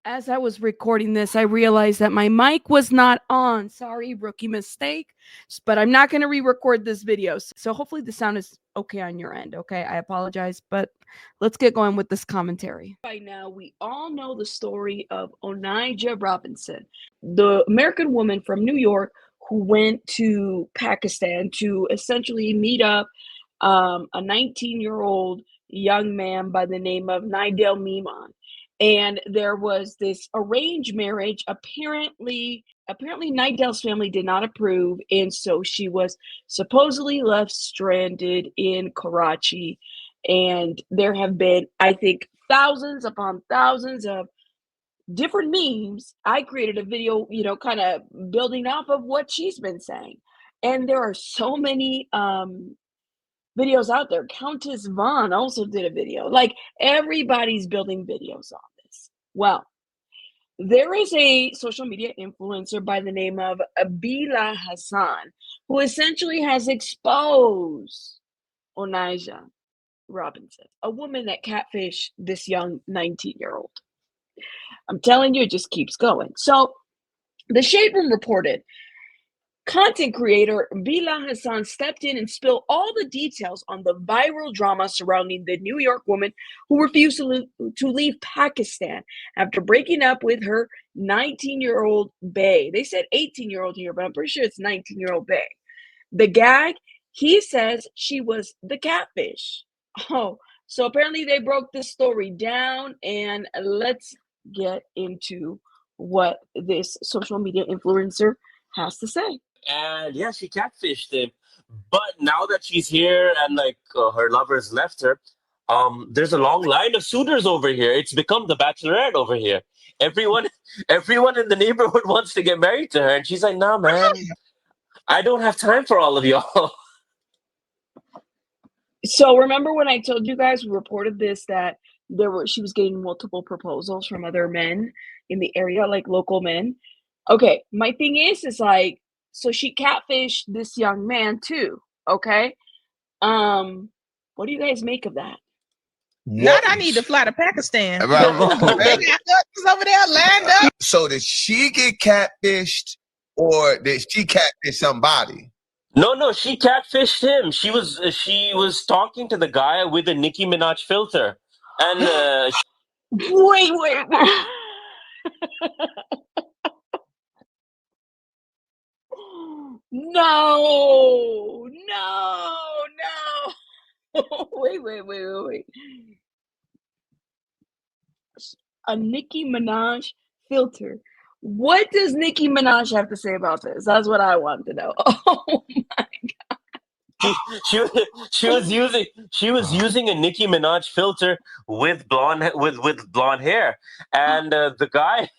As I was recording this, I realized that my mic was not on. Sorry, rookie mistake. But I'm not going to re-record this video. So hopefully the sound is okay on your end. Okay, I apologize, but let's get going with this commentary. By now, we all know the story of Onijah Robinson, the American woman from New York who went to Pakistan to essentially meet up a 19-year-old young man by the name of Memon. And there was this arranged marriage. Apparently Nidel's family did not approve, and so she was supposedly left stranded in Karachi. And there have been, I think, thousands upon thousands of different memes. I created a video, kind of building off of what she's been saying. And there are so many videos out there. Countess Vaughn also did a video. Like, everybody's building videos on this. Well, there is a social media influencer by the name of Abila Hassan who essentially has exposed Onijah Robinson, a woman that catfished this young 19-year-old. I'm telling you, it just keeps going. So the Shade Room reported content creator Bila Hassan stepped in and spilled all the details on the viral drama surrounding the New York woman who refused to leave Pakistan after breaking up with her 19-year-old bae. They said 18-year-old here, but I'm pretty sure it's 19-year-old bae. The gag, he says she was the catfish. Oh, so apparently they broke this story down, and let's get into what this social media influencer has to say. And yeah, she catfished him. But now that she's here and her lovers left her, there's a long line of suitors over here. It's become the Bachelorette over here. Everyone in the neighborhood wants to get married to her, and she's like, "Nah, man, I don't have time for all of y'all." So remember when I told you guys, we reported this, that she was getting multiple proposals from other men in the area, like local men. Okay, my thing is like, so she catfished this young man too. Okay. What do you guys make of that? Not I need to fly to Pakistan. Right. They got husbands over there lined up. So did she get catfished, or did she catfish somebody? No, she catfished him. She was talking to the guy with a Nicki Minaj filter, and wait. No. Wait. A Nicki Minaj filter. What does Nicki Minaj have to say about this? That's what I want to know. Oh my God. She was using a Nicki Minaj filter with blonde hair, and the guy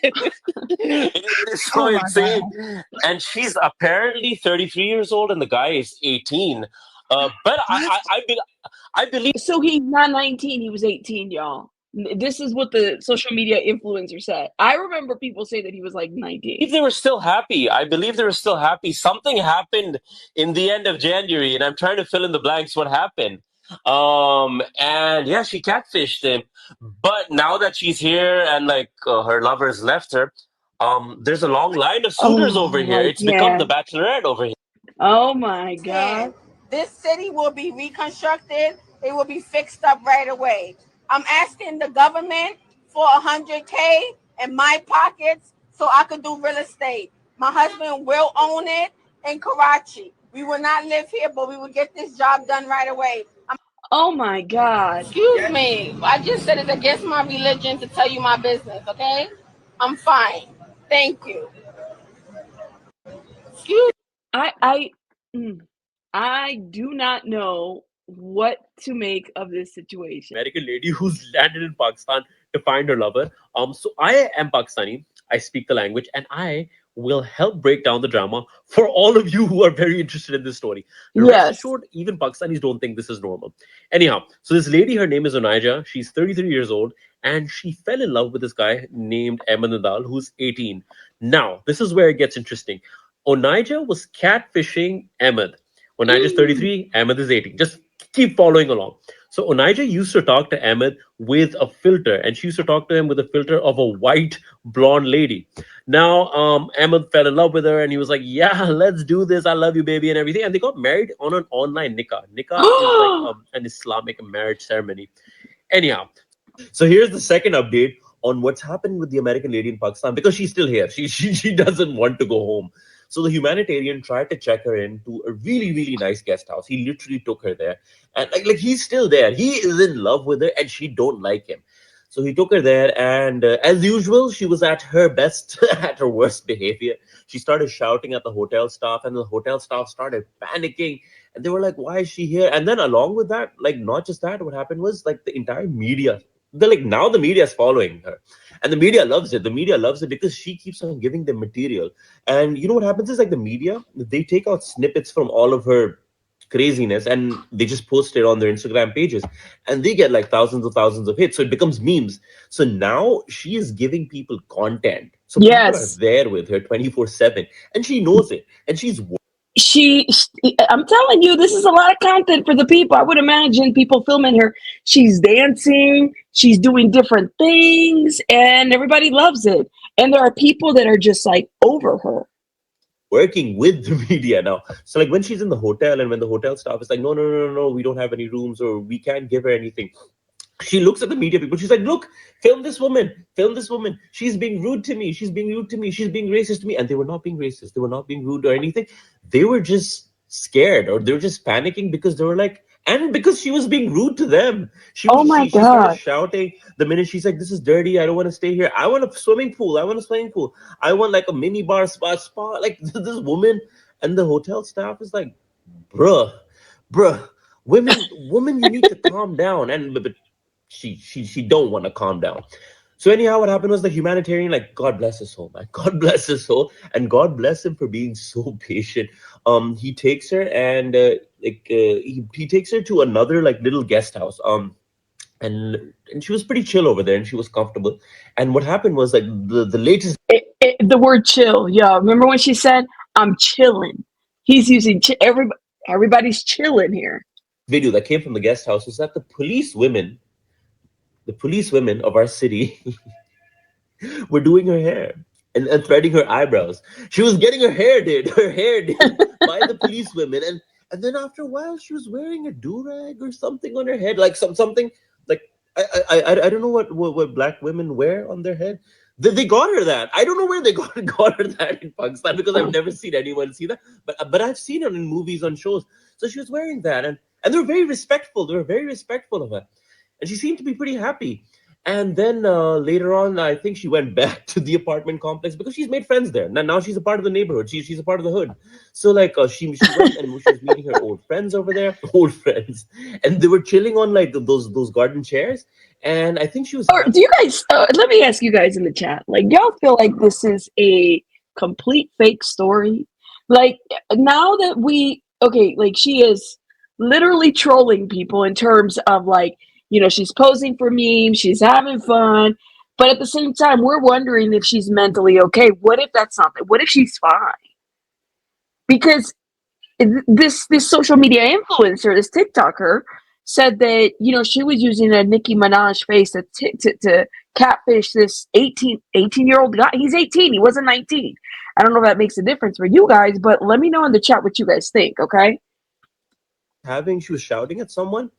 it is so insane. God. And she's apparently 33 years old, and the guy is 18. But I believe. So he's not 19; he was 18, y'all. This is what the social media influencer said. I remember people say that he was like 19. They were still happy. I believe they were still happy. Something happened in the end of January, and I'm trying to fill in the blanks what happened. And yeah, she catfished him. But now that she's here and her lovers left her, there's a long line of suitors over here. It's become the Bachelorette over here. Oh my God. This city will be reconstructed. It will be fixed up right away. I'm asking the government for $100K in my pockets so I could do real estate. My husband will own it in Karachi. We will not live here, but we will get this job done right away. Oh my God. Excuse me. I just said it's against my religion to tell you my business, okay? I'm fine. Thank you. Excuse me. I do not know what to make of this situation. American lady who's landed in Pakistan to find her lover. So I am Pakistani. I speak the language, and I will help break down the drama for all of you who are very interested in this story. Rest assured, even Pakistanis don't think this is normal. Anyhow, so this lady, her name is Onijah. She's 33 years old, and she fell in love with this guy named Ahmed, who's 18. Now, this is where it gets interesting. Onijah was catfishing Ahmed. Onijah is 33, Ahmed is 18. Just keep following along. So Onijah used to talk to Ahmed with a filter, and she used to talk to him with a filter of a white blonde lady. Now, Ahmed fell in love with her, and he was like, "Yeah, let's do this. I love you, baby," and everything. And they got married on an online nikah. Nikah is like an Islamic marriage ceremony. Anyhow, so here's the second update on what's happening with the American lady in Pakistan because she's still here. She doesn't want to go home. So the humanitarian tried to check her in to a really nice guest house. He literally took her there, and like he's still there. He is in love with her, and she don't like him. So he took her there, and as usual, she was at her best, at her worst behavior. She started shouting at the hotel staff, and the hotel staff started panicking. And they were like, "Why is she here?" And then along with that, like not just that, what happened was like the entire media. They're like now the media is following her, and the media loves it. The media loves it because she keeps on giving them material. And you know what happens is like the media, they take out snippets from all of her craziness and they just post it on their Instagram pages, and they get like thousands of hits. So it becomes memes. So now she is giving people content. So people are Yes. there with her 24/7, and she knows it, and she's I'm telling you, this is a lot of content for the people. I would imagine people filming her. She's dancing, she's doing different things, and everybody loves it. And there are people that are just like over her. working with the media now. So like when she's in the hotel and when the hotel staff is like, no, we don't have any rooms or we can't give her anything. She looks at the media people. She's like, look, film this woman, film this woman. She's being rude to me. She's being rude to me. She's being racist to me. And they were not being racist. They were not being rude or anything. They were just scared or they were just panicking because they were like, and because she was being rude to them. Oh my She started God. shouting the minute she's like, this is dirty. I don't want to stay here. I want a swimming pool. I want a swimming pool. I want like a mini bar spa. Like this woman and the hotel staff is like, bruh, women, you need to calm down. And but she don't want to calm down. So anyhow, what happened was the humanitarian, like God bless his soul, man. God bless his soul, and God bless him for being so patient. He takes her and he takes her to another like little guest house. And she was pretty chill over there, and she was comfortable. And what happened was like the latest The word chill. Yeah. Remember when she said, I'm chilling? He's using everybody's chilling here. video that came from the guest house was that the police women of our city were doing her hair and threading her eyebrows. She was getting her hair did by the police women, and then after a while she was wearing a do-rag or something on her head, like something like I don't know what black women wear on their head. They got her that. I don't know where they got her that in Pakistan because I've never seen anyone see that. But I've seen it in movies, on shows. So she was wearing that, and they were very respectful. They were very respectful of her, and she seemed to be pretty happy. And then later on, I think she went back to the apartment complex because she's made friends there. Now she's a part of the neighborhood. She's a part of the hood. So like she went and she was meeting her old friends over there, old friends, and they were chilling on like those garden chairs. And I think she was. Or do you guys? Let me ask you guys in the chat. Like, y'all feel like this is a complete fake story? Like now that like she is literally trolling people in terms of like, she's posing for memes, she's having fun, but at the same time, we're wondering if she's mentally okay. What if that's not? What if she's fine? Because this social media influencer, this TikToker, said that she was using a Nicki Minaj face to catfish this 18-year-old guy. He's 18. He wasn't 19. I don't know if that makes a difference for you guys, but let me know in the chat what you guys think. Okay. She was shouting at someone.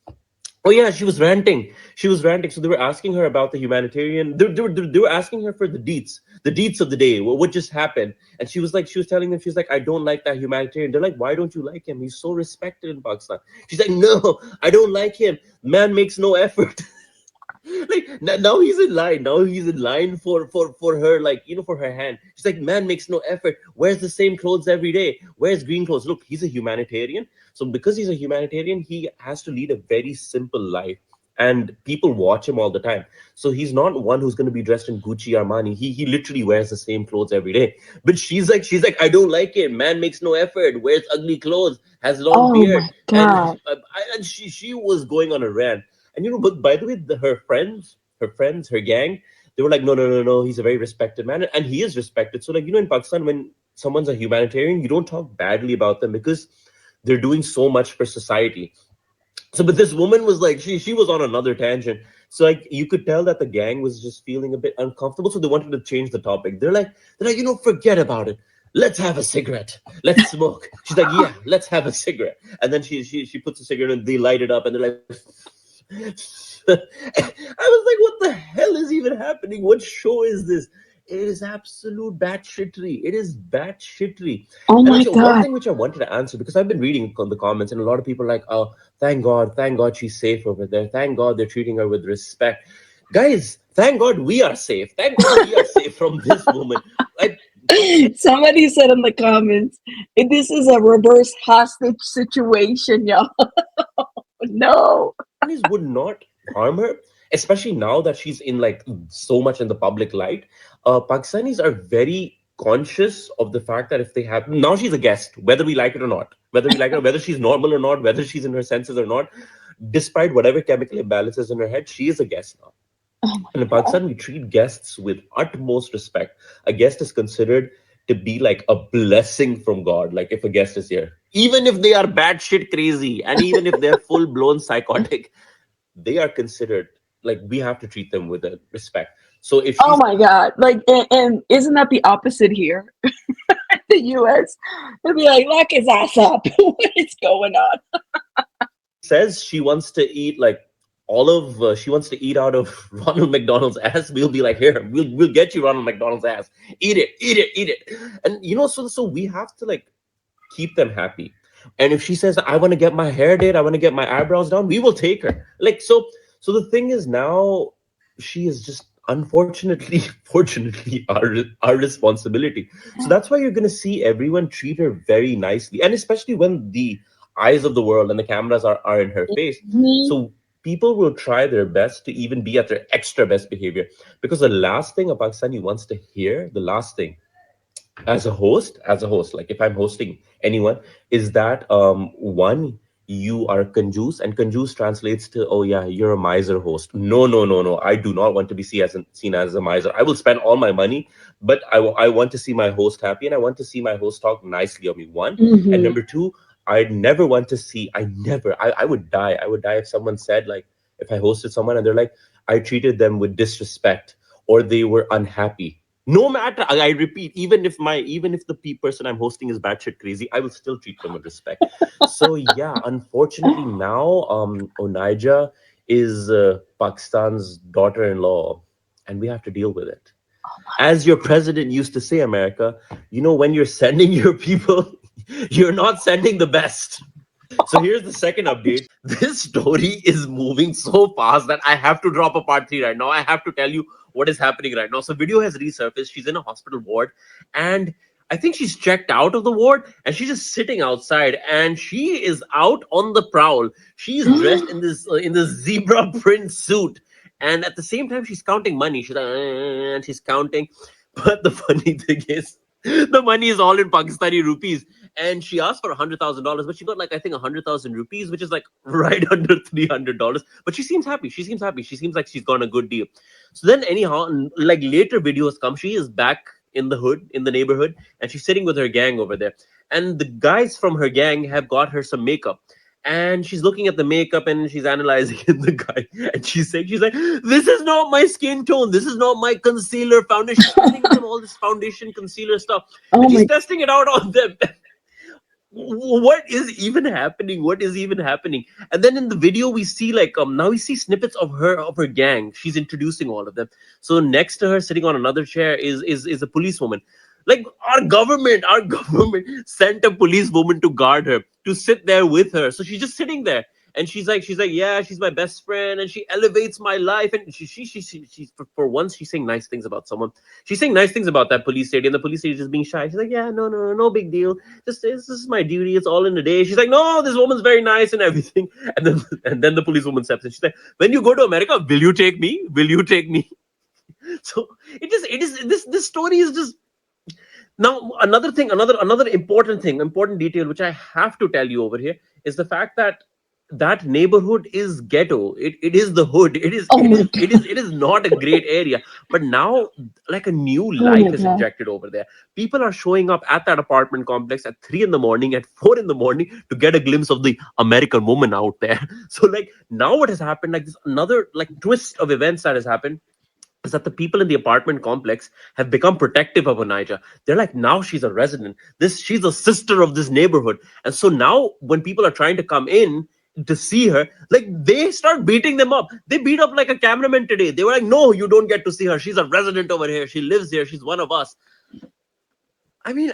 Oh yeah, she was ranting. So they were asking her about the humanitarian. They were asking her for the deets of the day. What just happened? And she was telling them, she's like, I don't like that humanitarian. They're like, why don't you like him? He's so respected in Pakistan. She's like, no, I don't like him. Man makes no effort. Like now he's in line. Now he's in line for her, like for her hand. She's like, man makes no effort. Wears the same clothes every day. Wears green clothes. Look, he's a humanitarian. So because he's a humanitarian, he has to lead a very simple life, and people watch him all the time. So he's not one who's going to be dressed in Gucci, Armani. He literally wears the same clothes every day. But she's like, I don't like it. Man makes no effort. Wears ugly clothes. Has long beard. My God. And she was going on a rant. And but by the way, her gang, they were like, no, he's a very respected man, and he is respected. So like in Pakistan, when someone's a humanitarian, you don't talk badly about them because they're doing so much for society. So, but this woman was like, she was on another tangent. So like you could tell that the gang was just feeling a bit uncomfortable. So they wanted to change the topic. They're like, forget about it. Let's have a cigarette. Let's smoke. She's like, yeah, let's have a cigarette. And then she puts a cigarette and they light it up and they're like, I was like, what the hell is even happening? What show is this? It is absolute batshittery. It is batshittery. Oh And my one God. thing which I wanted to answer, because I've been reading the comments, and a lot of people are like, oh, thank God she's safe over there. Thank God they're treating her with respect. Guys, thank God we are safe. Thank God we are safe from this woman. Like, Somebody said in the comments, this is a reverse hostage situation, y'all. No. Pakistanis would not harm her, especially now that she's in like so much in the public light. Pakistanis are very conscious of the fact that if they have now she's a guest, whether we like it or not, whether she's normal or not, whether she's in her senses or not, despite whatever chemical imbalances in her head, she is a guest now. Oh my And in God. Pakistan, we treat guests with utmost respect. A guest is considered to be like a blessing from God. Like if a guest is here, even if they are batshit crazy and even if they're full blown psychotic, they are considered like we have to treat them with a respect. So if Oh she's my God. Like, and isn't that the opposite here? The US. They'll be like, lock his ass up. What is going on? says she wants to eat like she wants to eat out of Ronald McDonald's ass, we'll be like, here, we'll get you Ronald McDonald's ass. Eat it, eat it, eat it. And so we have to like keep them happy. And if she says, I want to get my hair did, I want to get my eyebrows done, we will take her. Like so the thing is now she is just unfortunately fortunately our responsibility. So that's why you're going to see everyone treat her very nicely, and especially when the eyes of the world and the cameras are in her face. Mhm. So people will try their best to even be at their extra best behavior, because the last thing a Pakistani wants to hear, the last thing as a host, like if I'm hosting anyone, is that one, you are conjuice, and conjuice translates to, oh yeah, you're a miser host. No, no, no, no, I do not want to be seen as a miser. I will spend all my money, but I want to see my host happy, and I want to see my host talk nicely of me, one. And Mhm. number two, I never want to see, I would die, if someone said, like, if I hosted someone and they're like, I treated them with disrespect, or they were unhappy. No matter, I repeat, even if the person I'm hosting is batshit crazy, I will still treat them with respect. So yeah, unfortunately now, Onijah is Pakistan's daughter-in-law, and we have to deal with it. As your president used to say, America, when you're sending your people, you're not sending the best. So here's the second update. This story is moving so fast that I have to drop a part three right now. I have to tell you what is happening right now. So video has resurfaced. She's in a hospital ward, and I think she's checked out of the ward, and she's just sitting outside, and she is out on the prowl. She's dressed in this zebra print suit, and at the same time she's counting money. She's like, and she's counting, but the funny thing is, the money is all in Pakistani rupees, and she asked for $100,000, but she got like I think 100,000 rupees, which is like right under $300. But she seems happy. She seems happy. She seems like she's got a good deal. So then, anyhow, like later videos come, she is back in the hood, in the neighborhood, and she's sitting with her gang over there. And the guys from her gang have got her some makeup. And she's looking at the makeup and she's analyzing the guy. And she's like, this is not my skin tone. This is not my concealer, foundation. She's giving them all this foundation, concealer stuff. Oh And she's my. testing it out on them. What is even happening? What is even happening? And then in the video we see like now we see snippets of her gang. She's introducing all of them. So next to her, sitting on another chair, is a policewoman. Like our government sent a policewoman to guard her, to sit there with her. So she's just sitting there, and she's like, yeah, she's my best friend, and she elevates my life. And she's for once she's saying nice things about someone. She's saying nice things about that police lady, and the police lady is just being shy. She's like, yeah, no, no, no, no big deal. This is my duty. It's all in the day. She's like, no, this woman's very nice and everything. And then the policewoman steps in. She's like, when you go to America, will you take me? Will you take me? So it is this story is just. Now, another important thing, important detail, which I have to tell you over here, is the fact that that neighborhood is ghetto. It is the hood. It is Oh it my is god. it is it is not a great area. But now, like, a new Oh my life is god. injected over there. People are showing up at that apartment complex at 3 in the morning, at 4 in the morning, to get a glimpse of the American woman out there. So, like, now what has happened? Like, this another, like, twist of events that has happened is that the people in the apartment complex have become protective of Onijah. They're like, now she's a resident. She's a sister of this neighborhood. And so now when people are trying to come in to see her, like, they start beating them up. They beat up like a cameraman today. They were like, no, you don't get to see her. She's a resident over here. She lives here. She's one of us. I mean,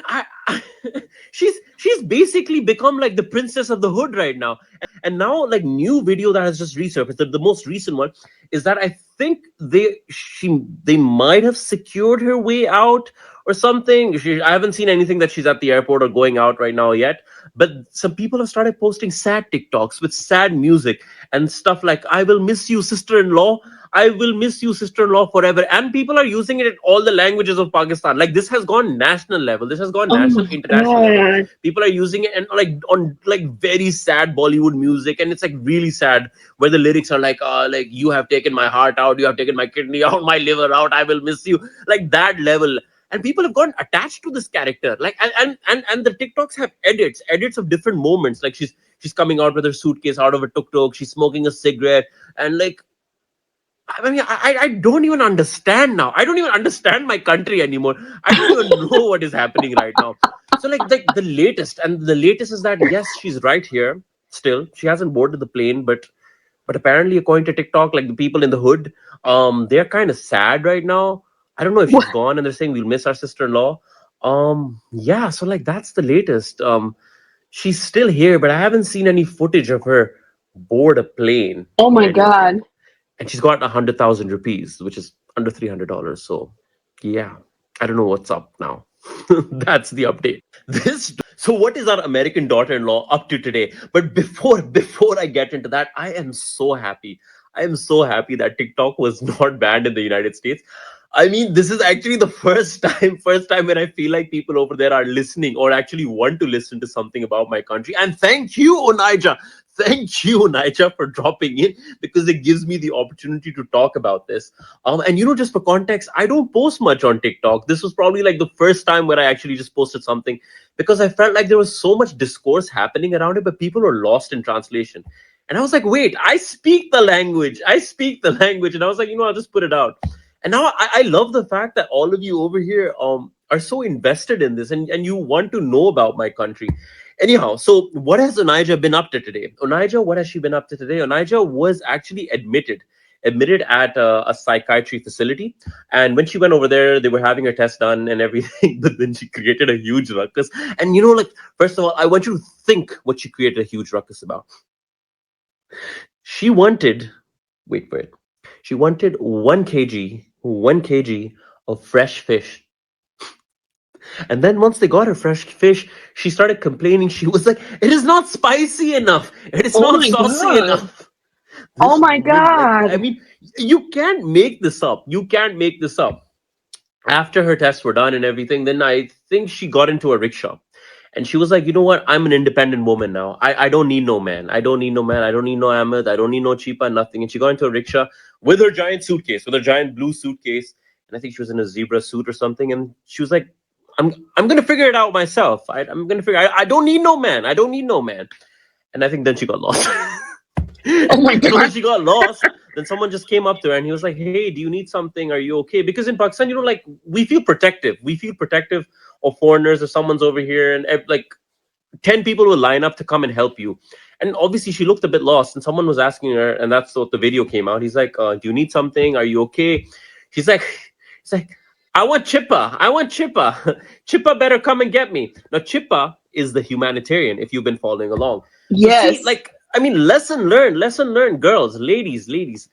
she's basically become like the princess of the hood right now. And now, like, new video that has just resurfaced, the most recent one, is that I think they might have secured her way out or something. I haven't seen anything that she's at the airport or going out right now yet. But some people have started posting sad TikToks with sad music and stuff like, "I will miss you, sister-in-law. I will miss you, sister-in-law, forever." And people are using it in all the languages of Pakistan. Like, this has gone national level. This has gone Oh national, my international level. god. People are using it and, like, on, like, very sad Bollywood music, and it's like really sad, where the lyrics are like, "You have taken my heart out, you have taken my kidney out, my liver out. I will miss you," like that level. And people have gotten attached to this character. Like, and the TikToks have edits of different moments. Like, she's coming out with her suitcase out of a tuk-tuk. She's smoking a cigarette, and, like, I mean, I don't even understand now. I don't even understand my country anymore. I don't even know what is happening right now. So, like the latest is that, yes, she's right here still. She hasn't boarded the plane, but apparently, according to TikTok, like, the people in the hood, they're kind of sad right now. I don't know if she's What? gone, and they're saying, "We'll miss our sister-in-law." Yeah. So, like, that's the latest. She's still here, but I haven't seen any footage of her board a plane Oh or my anything. god. And she's got 100,000 rupees, which is under $300. So, yeah, I don't know what's up now. That's the update. So what is our American daughter-in-law up to today? But before I get into that, I am so happy. I am so happy that TikTok was not banned in the United States. I mean, this is actually the first time when I feel like people over there are listening or actually want to listen to something about my country. And thank you, Onijah. Thank you, Onijah, for dropping in, because it gives me the opportunity to talk about this. And, just for context, I don't post much on TikTok. This was probably like the first time where I actually just posted something, because I felt like there was so much discourse happening around it, but people were lost in translation. And I was like, wait, I speak the language. I speak the language. And I was like, I'll just put it out. And now I love the fact that all of you over here are so invested in this, and you want to know about my country. Anyhow, so what has Onijah been up to today? Onijah, what has she been up to today? Onijah was actually admitted at a psychiatry facility. And when she went over there, they were having her test done and everything, but then she created a huge ruckus. And, like, first of all, I want you to think what she created a huge ruckus about. She wanted, wait for it, she wanted 1 kg of fresh fish. And then once they got her fresh fish, she started complaining. She was like, "It is not spicy enough. It is Oh not my saucy god. enough." Oh This my woman, like, I god. mean, you can't make this up. You can't make this up. After her tests were done and everything, then I think she got into a rickshaw. And she was like, "You know what? I'm an independent woman now. I don't need no man. I don't need no man. I don't need no Ahmed. I don't need no cheaper, nothing." And she got into a rickshaw with her giant suitcase, with her giant blue suitcase. And I think she was in a zebra suit or something. And she was like, I'm gonna figure it out myself. I'm gonna figure. I don't need no man. I don't need no man. And I think then she got lost. Oh my So when god. she got lost, then someone just came up to her and he was like, "Hey, do you need something? Are you okay?" Because in Pakistan, like, we feel protective. We feel protective of foreigners. If someone's over here, and like 10 people will line up to come and help you. And obviously, she looked a bit lost, and someone was asking her, and that's what the video came out. He's like, "Do you need something? Are you okay?" She's like, "He's like, I want Chippa. I want Chippa. Chippa better come and get me." Now, Chippa is the humanitarian, if you've been following along. So, see, Yes. like, I mean, lesson learned, girls, ladies.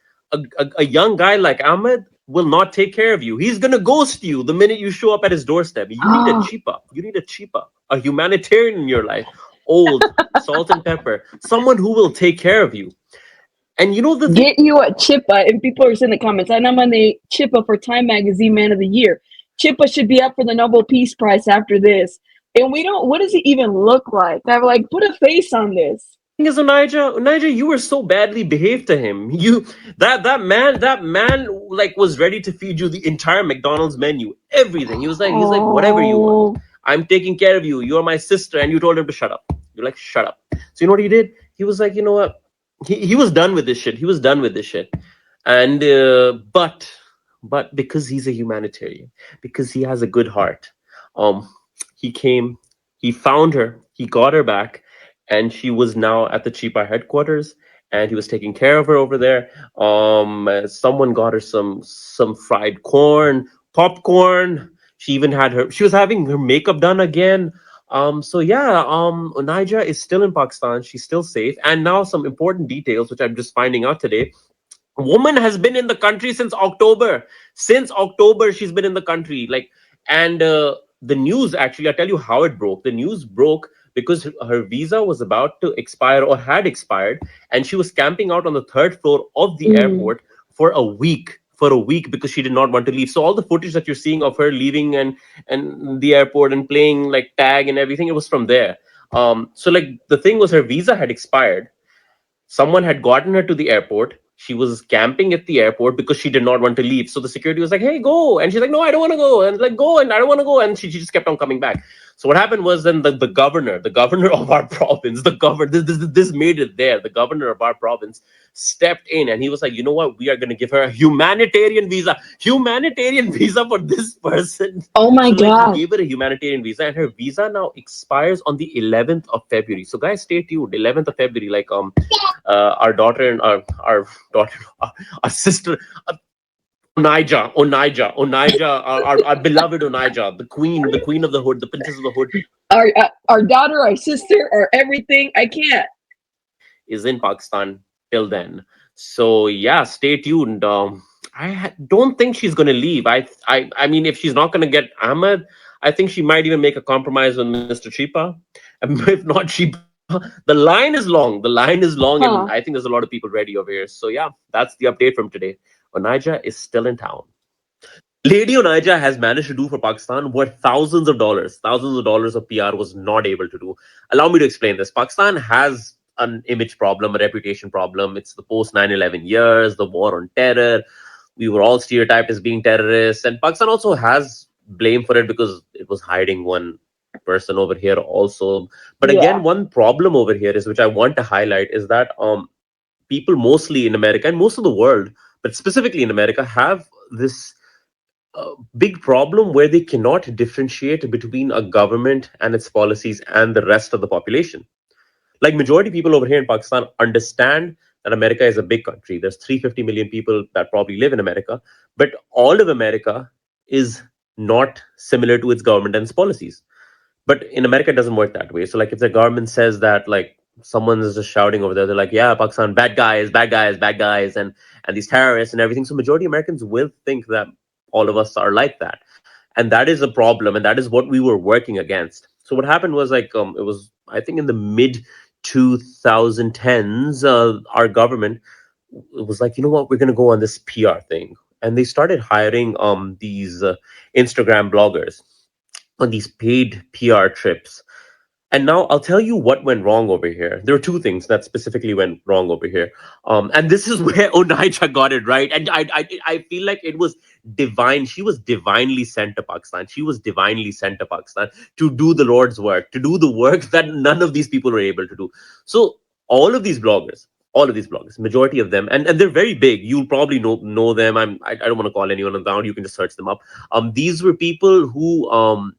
A young guy like Ahmed will not take care of you. He's gonna ghost you the minute you show up at his doorstep. You need a Oh, Chippa. You need a Chippa, a humanitarian in your life, old, salt and pepper, someone who will take care of you. And the thing. get you a Chippa. And people are saying in the comments, I'm on the Chippa for Time Magazine Man of the Year. Chippa should be up for the Nobel Peace Prize after this. And we don't, what does it even look like? I'm like, put a face on this. thing is, Onijah, you were so badly behaved to him. That man like was ready to feed you the entire McDonald's menu, everything. He's like, whatever you want. Oh. I'm taking care of you. You're my sister, and you told him to shut up. You're like, shut up. So you know what he did? He was like, you know what? He was done with this shit. He was done with this shit. And but because he's a humanitarian, because he has a good heart, um, he came, he found her, he got her back, and she was now at the Chipa headquarters, and he was taking care of her over there. Someone got her some fried corn, popcorn. She even had her. She was having her makeup done again. So yeah, Onijah is still in Pakistan. She's still safe. And now some important details, which I'm just finding out today. Woman has been in the country since October. Since October, she's been in the country. Like, and the news actually, I'll tell you how it broke. The news broke because her visa was about to expire or had expired, and she was camping out on the third floor of the Mm. airport for a week. For a week because she did not want to leave. So all the footage that you're seeing of her leaving and the airport and playing like tag and everything, it was from there. So like the thing was her visa had expired. Someone had gotten her to the airport. She was camping at the airport because she did not want to leave. So the security was like, hey, go. And she's like, no, I don't want to go. And like, go. And I don't want to go. And she just kept on coming back. So what happened was then the governor of our province, this made it there. The governor of our province stepped in and he was like, you know what? We are going to give her a humanitarian visa for this person. Oh my So like he God. gave her a humanitarian visa and her visa now expires on the 11th of February. So guys, stay tuned. 11th of February, like our daughter and our daughter, our sister, Onijah, our beloved Onijah, the queen of the hood, the princess of the hood, Our daughter, our sister, our everything. I can't. is in Pakistan till then. So yeah, stay tuned. Don't think she's gonna leave. I mean, if she's not gonna get Ahmed, I think she might even make a compromise with Mr. Chipa. And if not Chipa, the line is long. The line is long, and I Huh. think there's a lot of people ready over here. So yeah, that's the update from today. Onijah is still in town. Lady Onijah has managed to do for Pakistan what thousands of dollars of PR was not able to do. Allow me to explain this. Pakistan has an image problem, a reputation problem. It's the post 9/11 years, the war on terror. We were all stereotyped as being terrorists. And Pakistan also has blame for it because it was hiding one person over here also. But Yeah. again, one problem over here is which I want to highlight is that people mostly in America and most of the world, but specifically in America, have this big problem where they cannot differentiate between a government and its policies and the rest of the population. Like majority people over here in Pakistan understand that America is a big country. There's 350 million people that probably live in America, but all of America is not similar to its government and its policies. But in America, it doesn't work that way. So like if the government says that like someone is just shouting over there, they're like, yeah, Pakistan, bad guys, bad guys, bad guys, and these terrorists and everything. So majority Americans will think that all of us are like that. And that is a problem, and that is what we were working against. So what happened was like it was I think in the mid 2010s, our government was like, you know what, we're gonna go on this PR thing, and they started hiring these Instagram bloggers on these paid PR trips. And now I'll tell you what went wrong over here. There are two things that specifically went wrong over here. And this is where Onijah got it right. And I feel like it was divine. She was divinely sent to Pakistan. She was divinely sent to Pakistan to do the Lord's work, to do the work that none of these people were able to do. So all of these bloggers, majority of them, and they're very big. You'll probably know them. I don't want to call anyone down. You can just search them up. These were people who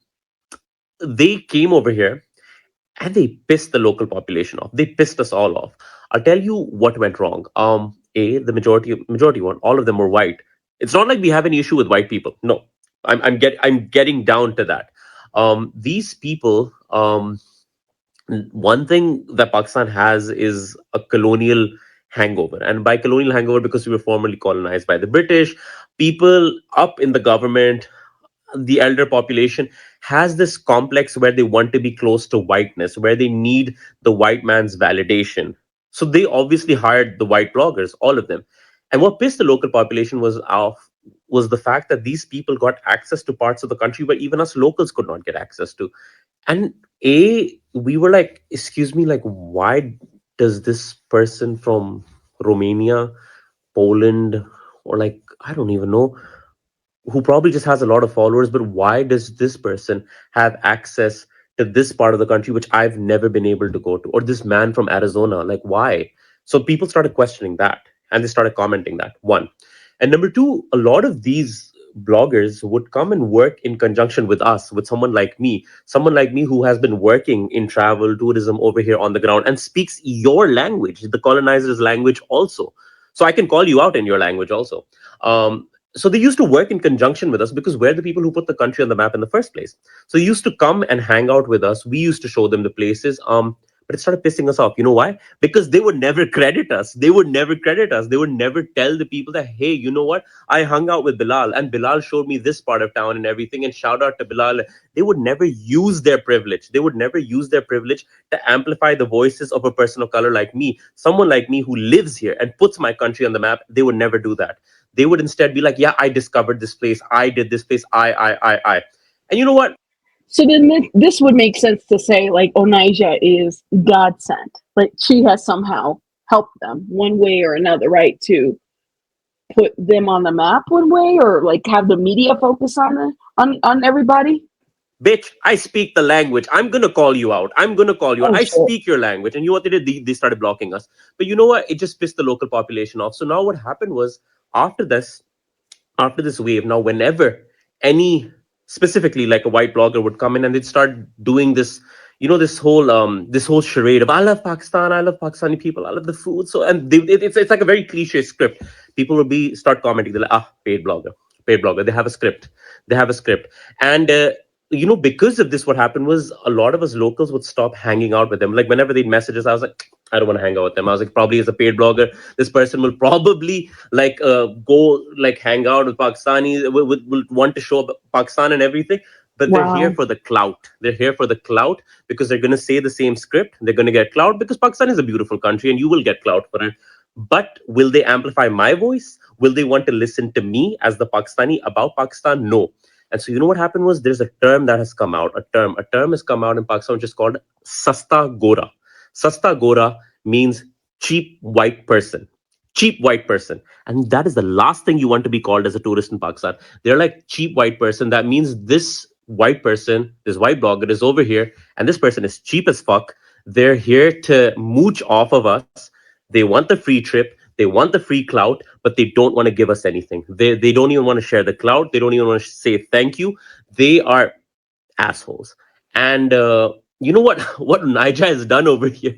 they came over here and they pissed the local population off. They pissed us all off. I'll tell you what went wrong. The majority one, all of them were white. It's not like we have any issue with white people. No, I'm getting down to that. These people, one thing that Pakistan has is a colonial hangover, and by colonial hangover, because we were formerly colonized by the British, people up in the government, the elder population has this complex where they want to be close to whiteness, where they need the white man's validation. So they obviously hired the white bloggers, all of them. And what pissed the local population was off was the fact that these people got access to parts of the country where even us locals could not get access to. And we were like, excuse me, like, why? does this person from Romania, Poland, or like, I don't even know, who probably just has a lot of followers, but why does this person have access to this part of the country which I've never been able to go to? Or this man from Arizona, like why? So people started questioning that, and they started commenting that. One. And number two, a lot of these bloggers would come and work in conjunction with us, with someone like me who has been working in travel, tourism over here on the ground and speaks your language, the colonizer's language also. So I can call you out in your language also. So they used to work in conjunction with us because we're the people who put the country on the map in the first place. So they used to come and hang out with us. We used to show them the places. But it started pissing us off. You know why? Because they would never credit us. They would never credit us. They would never tell the people that, hey, you know what? I hung out with Bilal and Bilal showed me this part of town and everything. And shout out to Bilal. They would never use their privilege. They would never use their privilege to amplify the voices of a person of color like me, someone like me who lives here and puts my country on the map. They would never do that. They would instead be like, yeah, I discovered this place. I did this place. I. And you know what? So then this would make sense to say like Onijah is God sent. Like she has somehow helped them one way or another, right? To put them on the map one way or like have the media focus on on everybody. Bitch, I speak the language. I'm gonna call you out. I'm gonna call you out. Oh I shit. speak your language. And you know what they did? They started blocking us. But you know what? It just pissed the local population off. So now what happened was after this, after this wave, now whenever any specifically like a white blogger would come in and they'd start doing this, this whole charade of I love Pakistan, I love Pakistani people, I love the food. So and it's like a very cliche script. People would be start commenting. They're like, paid blogger. They have a script. They have a script. And because of this, what happened was a lot of us locals would stop hanging out with them. Like whenever they'd message us, I was like, I don't want to hang out with them. I was like, probably as a paid blogger, this person will probably like go like hang out with Pakistani, will want to show up Pakistan and everything. But they're here Wow. for the clout. They're here for the clout because they're going to say the same script. They're going to get clout because Pakistan is a beautiful country and you will get clout for it. But will they amplify my voice? Will they want to listen to me as the Pakistani about Pakistan? No. And so you know what happened was there's a term that has come out. A term has come out in Pakistan which is called Sasta Gora. Sasta Gora means cheap white person. Cheap white person. And that is the last thing you want to be called as a tourist in Pakistan. They're like cheap white person. That means this white person, this white blogger is over here, and this person is cheap as fuck. They're here to mooch off of us. They want the free trip. They want the free clout, but they don't want to give us anything. They don't even want to share the clout. They don't even want to say thank you. They are assholes. And you know what? What Onijah has done over here?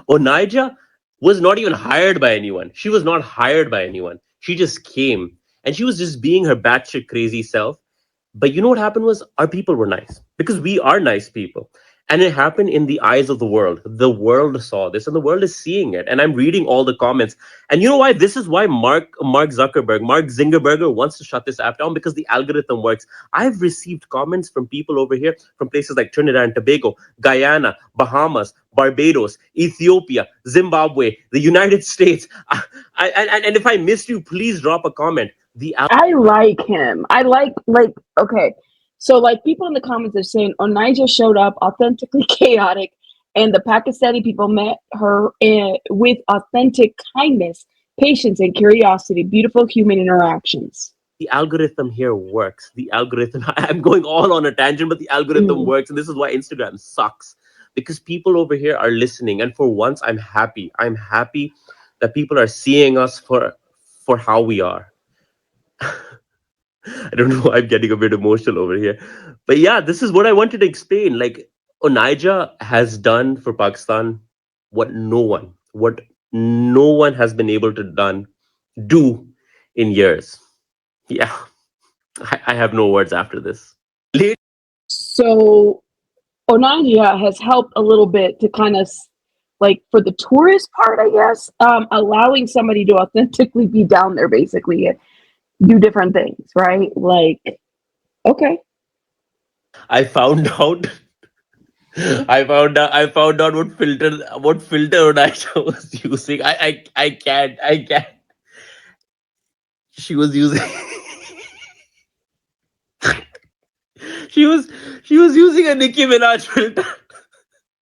Onijah was not even hired by anyone. She was not hired by anyone. She just came and she was just being her batshit crazy self. But you know what happened was our people were nice because we are nice people. And it happened in the eyes of the world. The world saw this and the world is seeing it. And I'm reading all the comments. And you know why? This is why Mark Zuckerberg, Mark Zingerberger wants to shut this app down because the algorithm works. I've received comments from people over here from places like Trinidad and Tobago, Guyana, Bahamas, Barbados, Ethiopia, Zimbabwe, the United States. And if I missed you, please drop a comment. The I like him. I like okay. So like people in the comments are saying Onijah showed up authentically chaotic and the Pakistani people met her with authentic kindness, patience and curiosity, beautiful human interactions. the algorithm here works. The algorithm, I'm going all on a tangent, but the algorithm Mm. works. And this is why Instagram sucks because people over here are listening. And for once, I'm happy. I'm happy that people are seeing us for how we are. I don't know. I'm getting a bit emotional over here. But yeah, this is what I wanted to explain. Like, Onijah has done for Pakistan what no one has been able to do in years. Yeah, I have no words after this. So Onijah has helped a little bit to kind of like for the tourist part, I guess, allowing somebody to authentically be down there basically and do different things, right? Like, okay. I found out. I found out what filter Onitsha was using. I can't. She was using. she was she was using a Nicki Minaj filter.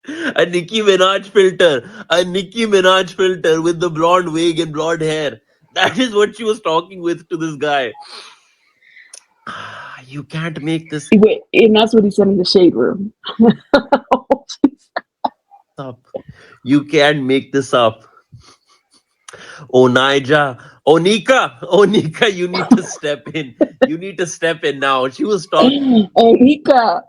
A Nicki Minaj filter. A Nicki Minaj filter with the blonde wig and blonde hair. That is what she was talking with to this guy. You can't make this Wait, and that's what he said in the shade room. up. You can't make this up. Onijah, Onika, you need to step in. You need to step in now. She was talking Onika.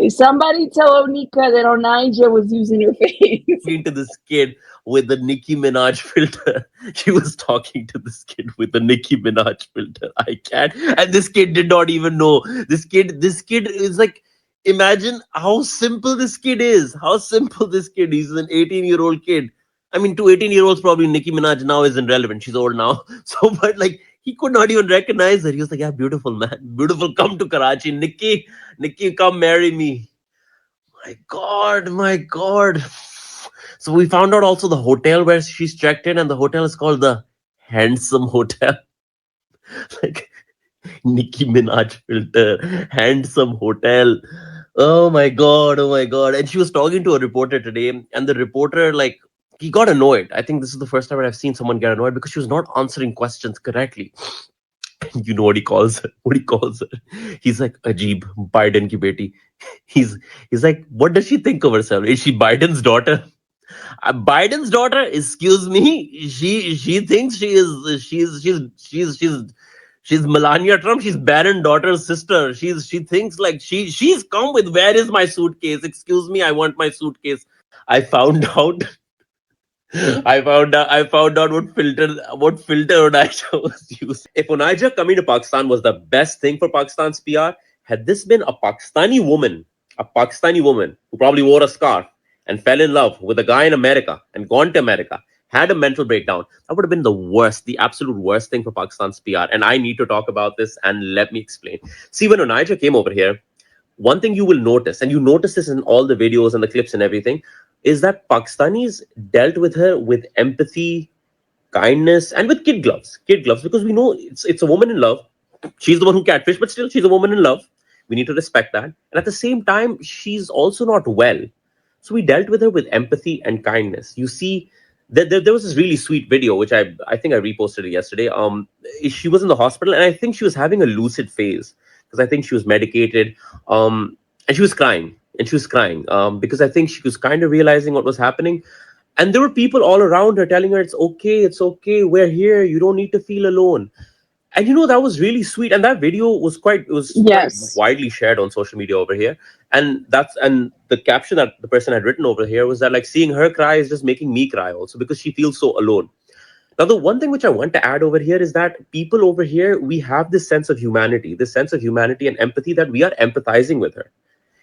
Somebody tell Onika that Onijah was using her face. to this kid with the Nicki Minaj filter. She was talking to this kid with the Nicki Minaj filter. I can't. And this kid did not even know. This kid is like, imagine how simple this kid is. How simple this kid is. He's an 18-year-old kid. I mean, to 18-year-olds, probably Nicki Minaj now isn't relevant. She's old now. So, but like, he could not even recognize her. He was like, yeah, beautiful, man. Beautiful. Come to Karachi. Nikki, come marry me. My God, my God. So we found out also the hotel where she's checked in, and the hotel is called the Handsome Hotel. Like Nicki Minaj filter, Handsome Hotel. Oh my God, oh my God. And she was talking to a reporter today, and the reporter, like, he got annoyed. I think this is the first time I've seen someone get annoyed because she was not answering questions correctly. You know what he calls her? What he calls her? He's like, Ajib, Biden ki beti. He's like, what does she think of herself? Is she Biden's daughter? Biden's daughter? Excuse me. She thinks she's Melania Trump. She's Barron daughter's sister. She thinks like she's come with, where is my suitcase? Excuse me, I want my suitcase. I found out. I found out what filter Onijah was using. If Onijah coming to Pakistan was the best thing for Pakistan's PR, had this been a Pakistani woman who probably wore a scarf and fell in love with a guy in America and gone to America, had a mental breakdown, that would have been the worst, the absolute worst thing for Pakistan's PR. And I need to talk about this, and let me explain. See, when Onijah came over here, one thing you will notice, and you notice this in all the videos and the clips and everything, is that Pakistanis dealt with her with empathy, kindness, and with kid gloves. Kid gloves, because we know it's a woman in love. She's the one who catfished, but still she's a woman in love. We need to respect that. And at the same time, she's also not well. So we dealt with her with empathy and kindness. You see, there was this really sweet video, which I think I reposted it yesterday. She was in the hospital, and I think she was having a lucid phase because I think she was medicated. And she was crying, because I think she was kind of realizing what was happening. And there were people all around her telling her, it's okay, we're here, you don't need to feel alone. And that was really sweet. And that video was quite Yes. widely shared on social media over here. And the caption that the person had written over here was that, like, seeing her cry is just making me cry also, because she feels so alone. Now, the one thing which I want to add over here is that people over here, we have this sense of humanity and empathy, that we are empathizing with her.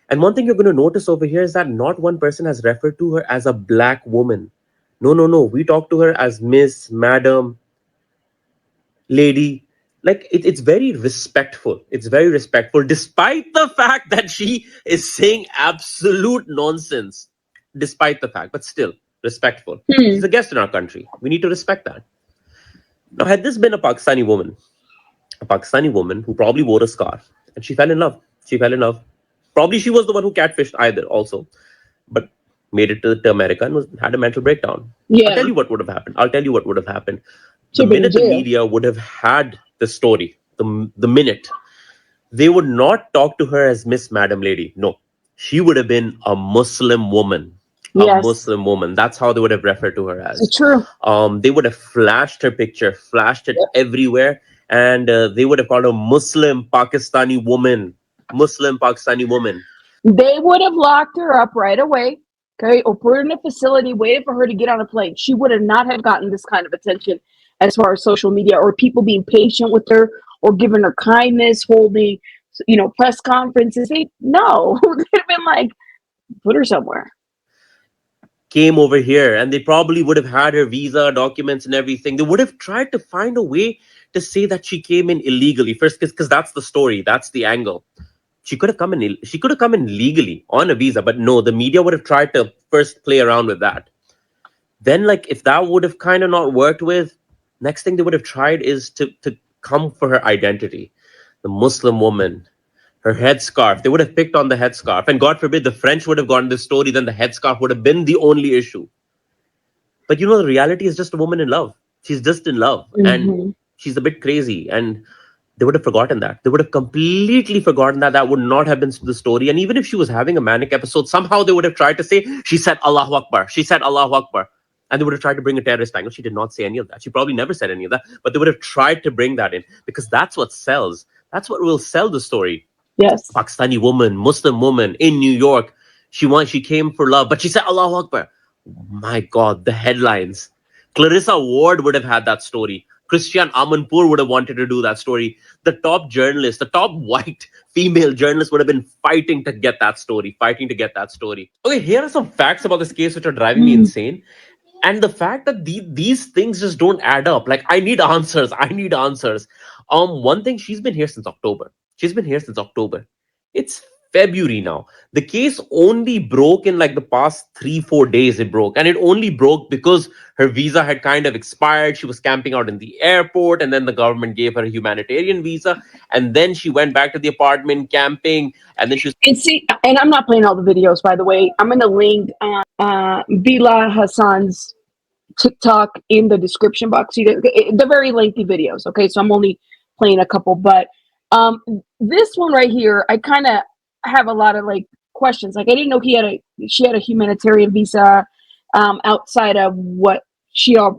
And one thing you're going to notice over here is that not one person has referred to her as a black woman. No. We talk to her as Miss, Madam, Lady. Like, it's very respectful. It's very respectful, despite the fact that she is saying absolute nonsense. Despite the fact, but still respectful. She's a guest in our country. We need to respect that. Now, had this been a Pakistani woman who probably wore a scarf and she fell in love. Probably she was the one who catfished either also, but made it to America and had a mental breakdown. Yeah. I'll tell you what would have happened. The Should've been in minute the jail. media would have had the story, the minute, they would not talk to her as Miss, Madam, Lady. No, she would have been a Muslim woman. Yes. A Muslim woman. That's how they would have referred to her as. It's true. They would have flashed her picture, flashed it everywhere, and they would have called her Muslim Pakistani woman. They would have locked her up right away, okay, or put her in a facility, waited for her to get on a plane. She would have not have gotten this kind of attention as far as social media or people being patient with her or giving her kindness, holding, press conferences. No, they'd have been like, put her somewhere. Came over here, and they probably would have had her visa, documents, and everything. They would have tried to find a way to say that she came in illegally first, because that's the story, that's the angle. She could have come in legally on a visa, but no, the media would have tried to first play around with that. Then, like, if that would have kind of not worked with, next thing they would have tried is to come for her identity. The Muslim woman, her headscarf. They would have picked on the headscarf. And God forbid the French would have gotten this story, then the headscarf would have been the only issue. But the reality is just a woman in love. She's just in love. And she's a bit crazy. And they would have forgotten that. They would have completely forgotten that. That would not have been the story. And even if she was having a manic episode, somehow they would have tried to say, she said Allahu Akbar. She said Allahu Akbar. And they would have tried to bring a terrorist angle. She did not say any of that. She probably never said any of that. But they would have tried to bring that in because that's what sells. That's what will sell the story. Yes. Pakistani woman, Muslim woman in New York. She came for love, but she said Allahu Akbar. My God, the headlines. Clarissa Ward would have had that story. Christian Amanpour would have wanted to do that story. The top journalist, the top white female journalist would have been fighting to get that story, Okay, here are some facts about this case which are driving me insane. And the fact that these things just don't add up. Like, I need answers. One thing, she's been here since October. It's February now. The case only broke in like the past 3-4 days. It broke, and it only broke because her visa had kind of expired. She was camping out in the airport, and then the government gave her a humanitarian visa, and then she went back to the apartment camping, and then she was. And I'm not playing all the videos, by the way. I'm going to link Bila Hassan's TikTok in the description box. They're very lengthy videos. Okay, so I'm only playing a couple, but this one right here, I kind of have a lot of like questions. Like, I didn't know she had a humanitarian visa outside of what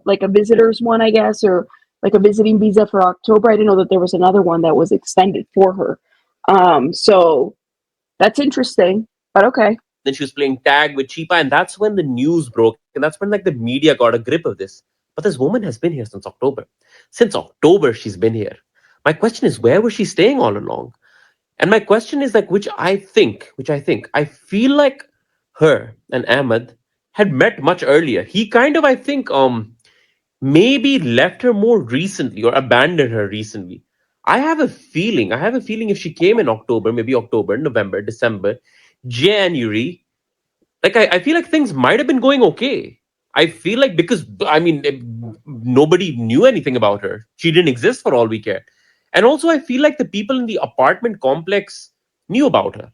like a visitor's one, I guess, or like a visiting visa for October. I didn't know that there was another one that was extended for her. So that's interesting, but okay. Then she was playing tag with Chipa, and that's when the news broke, and that's when like the media got a grip of this. But this woman has been here since October. Since October, she's been here. My question is, where was she staying all along? And my question is like, which I feel like her and Ahmed had met much earlier. He kind of, I think, maybe left her more recently or abandoned her recently. I have a feeling if she came in October, maybe October, November, December, January, like I feel like things might have been going okay. I feel like because, I mean, nobody knew anything about her. She didn't exist for all we care. And also, I feel like the people in the apartment complex knew about her.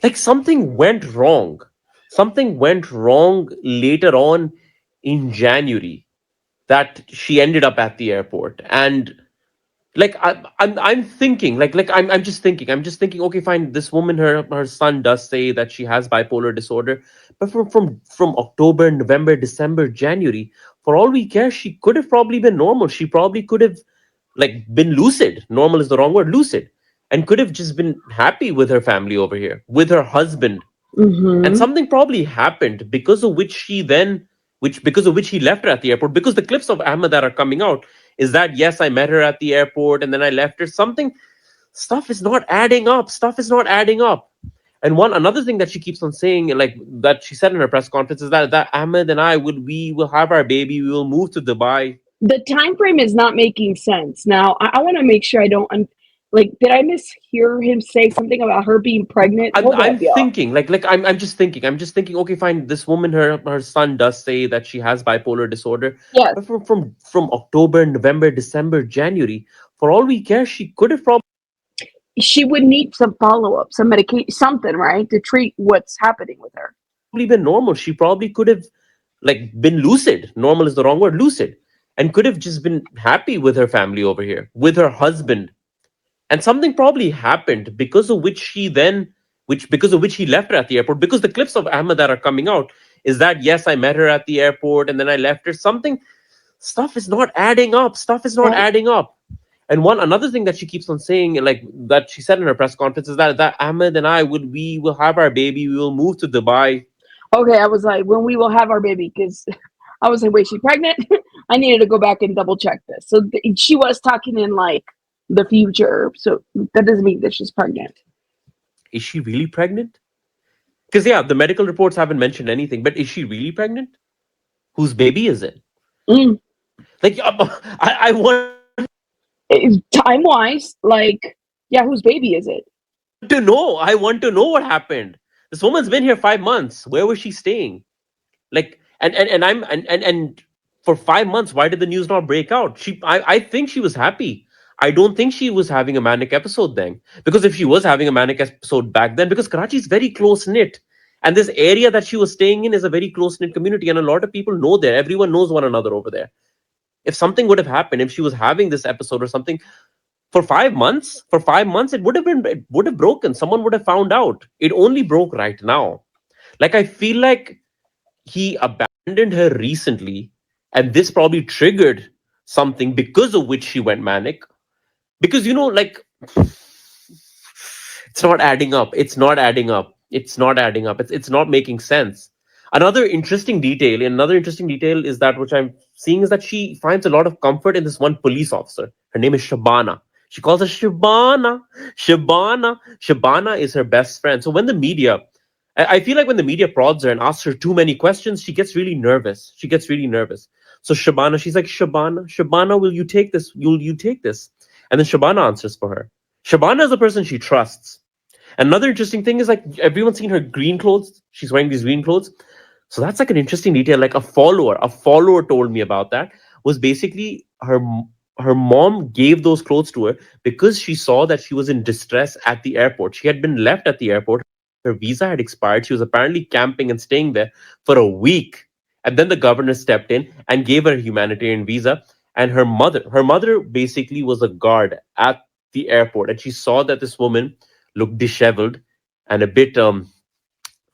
Like something went wrong. Something went wrong later on in January that she ended up at the airport. And like I'm thinking, I'm just thinking, okay, fine. This woman, her son does say that she has bipolar disorder, but from October, November, December, January, for all we care, she could have probably been normal. She probably could have like been lucid. Normal is the wrong word, lucid, and could have just been happy with her family over here, with her husband. And something probably happened because of which he left her at the airport. Because the clips of Ahmed that are coming out is that, yes, I met her at the airport and then I left her. Stuff is not adding up. And another thing that she keeps on saying, like that she said in her press conference, is that Ahmed and we will have our baby. We will move to Dubai. The time frame is not making sense. Now, I want to make sure I don't. Did I mishear him say something about her being pregnant? I'm thinking. I'm just thinking. Okay, fine. This woman, her son does say that she has bipolar disorder. Yes. But from October, November, December, January, for all we care, she could have probably. She would need some follow-up, some medication, something, right, to treat what's happening with her. Probably been normal. She probably could have like been lucid. Normal is the wrong word, lucid, and could have just been happy with her family over here, with her husband. And something probably happened because of which he left her at the airport. Because the clips of Ahmed that are coming out is that, yes, I met her at the airport and then I left her. Stuff is not adding up. And another thing that she keeps on saying, like that she said in her press conference, is that Ahmed and we will have our baby. We will move to Dubai. Okay, I was like, when we will have our baby, because I was like, wait, she pregnant? I needed to go back and double check this. So she was talking in like the future, so that doesn't mean that she's pregnant. Is she really pregnant? Because the medical reports haven't mentioned anything, but is she really pregnant? Whose baby is it? Like I want time wise, like, whose baby is it? I want to know what happened. This woman's been here 5 months. Where was she staying? Like, and for 5 months, why did the news not break out? I think she was happy. I don't think she was having a manic episode then. Because if she was having a manic episode back then, because Karachi is very close knit. And this area that she was staying in is a very close knit community. And a lot of people know there. Everyone knows one another over there. If something would have happened, if she was having this episode or something for 5 months, it would have broken. Someone would have found out. It only broke right now. Like, I feel like he abandoned her recently, and this probably triggered something because of which she went manic. Because, like, it's not adding up. It's not adding up. It's not adding up. It's not making sense. Another interesting detail is that which I'm seeing is that she finds a lot of comfort in this one police officer. Her name is Shabana. She calls her Shabana. Shabana is her best friend. So when the media, I feel like when the media prods her and asks her too many questions, she gets really nervous. So Shabana, she's like, Shabana, will you take this? Will you take this? And then Shabana answers for her. Shabana is the person she trusts. Another interesting thing is, like, everyone's seen her green clothes. She's wearing these green clothes. So that's like an interesting detail. Like, a follower told me about that. Was basically her mom gave those clothes to her because she saw that she was in distress at the airport. She had been left at the airport. Her visa had expired. She was apparently camping and staying there for a week. And then the governor stepped in and gave her a humanitarian visa. And her mother basically was a guard at the airport, and she saw that this woman looked disheveled and a bit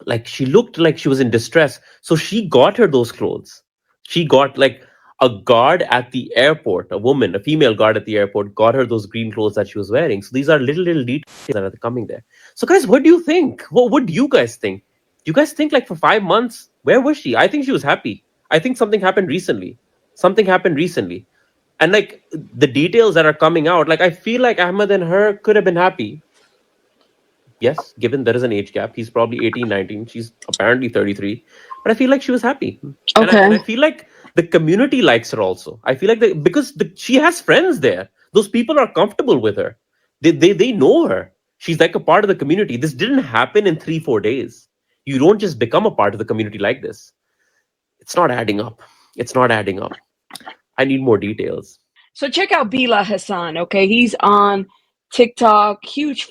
like she looked like she was in distress. So she got her those clothes. She got, like, a guard at the airport, a female guard at the airport, got her those green clothes that she was wearing. So these are little details that are coming there. So, guys, what do you think? What do you guys think? Do you guys think, like, for 5 months, where was she? I think she was happy. I think something happened recently. And, like, the details that are coming out, like, I feel like Ahmed and her could have been happy. Yes, given there is an age gap. He's probably 18, 19. She's apparently 33. But I feel like she was happy. And I feel like the community likes her also. I feel like because she has friends there. Those people are comfortable with her. They know her. She's like a part of the community. This didn't happen in 3-4 days. You don't just become a part of the community like this. It's not adding up. I need more details. So check out Bila Hassan. Okay, he's on TikTok, huge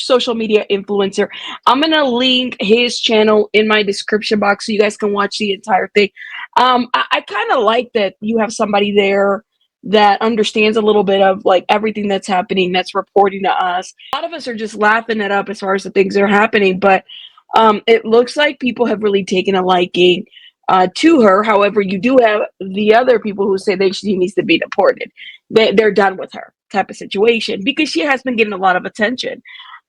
social media influencer. I'm gonna link his channel in my description box so you guys can watch the entire thing. I kind of like that you have somebody there that understands a little bit of, like, everything that's happening, that's reporting to us. A lot of us are just laughing it up as far as the things that are happening, but it looks like people have really taken a liking to her. However, you do have the other people who say that she needs to be deported. They're done with her type of situation because she has been getting a lot of attention.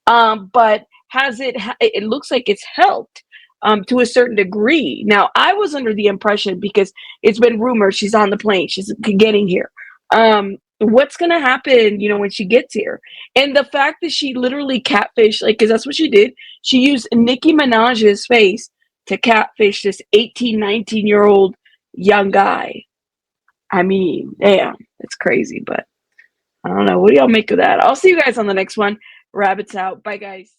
But it looks like it's helped to a certain degree. Now, I was under the impression, because it's been rumored she's on the plane, she's getting here. What's going to happen, when she gets here? And the fact that she literally catfished, like, because that's what she did. She used Nicki Minaj's face to catfish this 18, 19-year-old young guy. I mean, damn, it's crazy, but I don't know. What do y'all make of that? I'll see you guys on the next one. Rabbits out. Bye, guys.